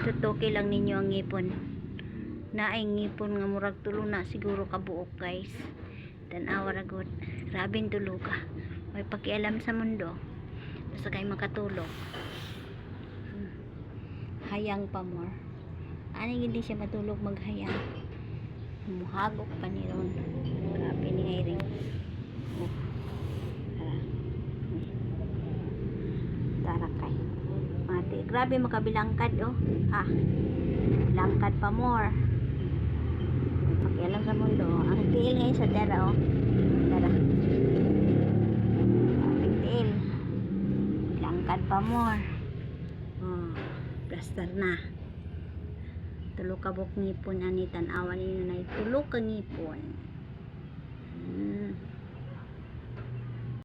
tutuki lang ninyo ang ngipon. Naay ngipon nga murag tulo na siguro kabuok guys. Tanawa ragot. Grabing tulog ka. May pakialam sa mundo. Basta kayo makatulog. Hayang pa more. Ano hindi siya matulog maghayang. Muhagok pa ni Ron. Grabe ni Irene. Oh. Tara kay. Mati. Grabe makabilangkad oh. Ah. Langkad pa more. Pakialam sa mundo. Ang tiil ngayon sa tara oh. Tara. Ang tiil. Langkad pa more. Oh. Plaster na. Tulo ka buk ngipon ani tan-awan ninyo na tulo ka ngipon.